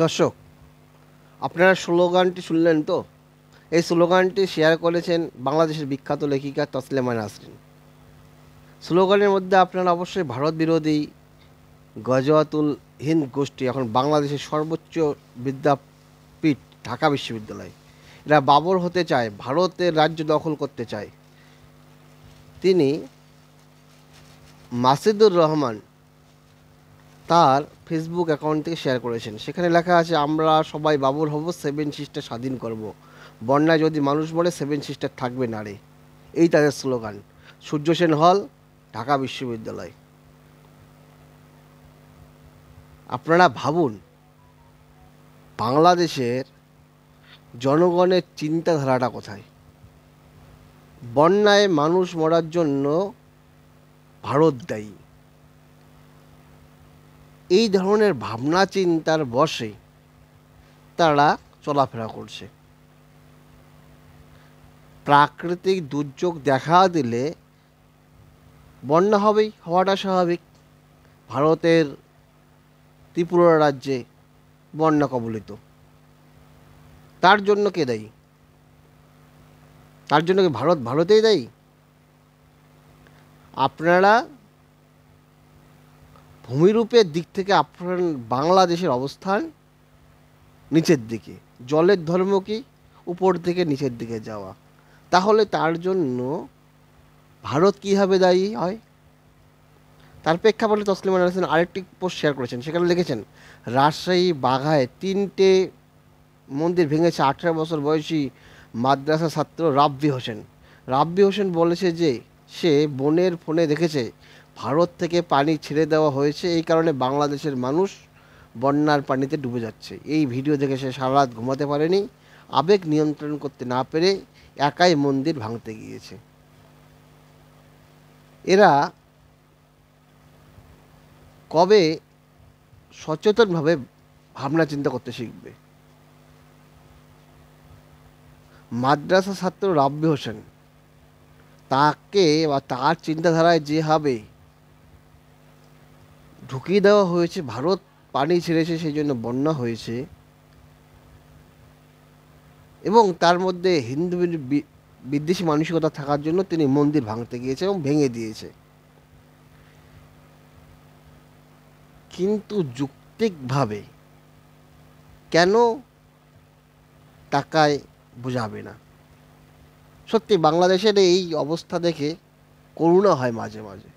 দর্শক, আপনারা স্লোগানটি শুনলেন তো? এই স্লোগানটি শেয়ার করেছেন বাংলাদেশের বিখ্যাত লেখিকা তসলিমা নাসরিন। স্লোগানের মধ্যে আপনারা অবশ্যই ভারত বিরোধী গজওয়াতুল হিন্দ গোষ্ঠী এখন বাংলাদেশের সর্বোচ্চ বিদ্যাপীঠ ঢাকা বিশ্ববিদ্যালয়, এরা বাবর হতে চায়, ভারতের রাজ্য দখল করতে চায়। তিনি মাসিদুর রহমান তার ফেসবুক অ্যাকাউন্ট থেকে শেয়ার করেছেন। সেখানে লেখা আছে, আমরা সবাই বাবর হব, সেভেন সিস্টার স্বাধীন করব, বন্যায় যদি মানুষ মরে সেভেন সিস্টার থাকবে না রে। এই তাদের স্লোগান। সূর্য সেন হল, ঢাকা বিশ্ববিদ্যালয়। আপনারা ভাবুন, বাংলাদেশের জনগণের চিন্তাধারাটা কোথায়? বন্যায় মানুষ মরার জন্য ভারত দায়ী। এই ধরনের ভাবনা চিন্তার বশে তারা চলাফেরা করছে। প্রাকৃতিক দুর্যোগ দেখা দিলে বন্যা হবেই, হওয়াটা স্বাভাবিক। ভারতের ত্রিপুরা রাজ্যে বন্যা কবলিত। তার জন্য কে দায়ী? তার জন্য কি ভারতেই দায়ী? আপনারা ভূমিরূপের দিক থেকে আপনার বাংলাদেশের অবস্থান নিচের দিকে। জলের ধর্ম কি? উপর থেকে নিচের দিকে যাওয়া। তাহলে তার জন্য ভারত কীভাবে দায়ী হয়? তার প্রেক্ষাপটে তসলিমা নাসরিন আরেকটি পোস্ট শেয়ার করেছেন। সেখানে লিখেছেন, রাজশাহী বাঘায় 3টে মন্দির ভেঙেছে 18 বছর বয়সী মাদ্রাসা ছাত্র রাব্বি হোসেন। রাব্বি হোসেন বলেছে যে সে বোনের ফোনে দেখেছে ভারত থেকে পানি ছেড়ে দেওয়া হয়েছে, এই কারণে বাংলাদেশের মানুষ বন্যার পানিতে ডুবে যাচ্ছে। এই ভিডিও দেখে সে সারা রাত ঘুমাতে পারেনি। আবেগ নিয়ন্ত্রণ করতে না পেরে একাই মন্দির ভাঙতে গিয়েছে। এরা কবে সচেতনভাবে ভাবনা চিন্তা করতে শিখবে? মাদ্রাসা ছাত্র রাব্বি হোসেন, তাকে বা তার চিন্তাধারায় যেভাবে ঢুকিয়ে দেওয়া হয়েছে ভারত পানি ছেড়েছে সেই জন্য বন্যা হয়েছে, এবং তার মধ্যে হিন্দু বিদ্বেষী মানসিকতা থাকার জন্য তিনি মন্দির ভাঙতে গিয়েছে এবং ভেঙে দিয়েছে। কিন্তু যৌক্তিকভাবে কেন টাকায় বোঝাবে না? সত্যি বাংলাদেশের এই অবস্থা দেখে করুণা হয় মাঝে মাঝে।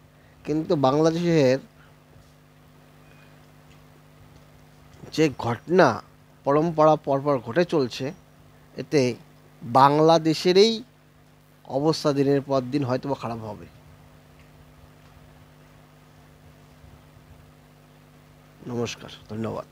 কিন্তু বাংলাদেশের যে ঘটনা পরম্পরা পরপর ঘটে চলছে, এতে বাংলাদেশেরই অবস্থা দিনের পর দিন হয়তো বা খারাপ হবে। নমস্কার, ধন্যবাদ।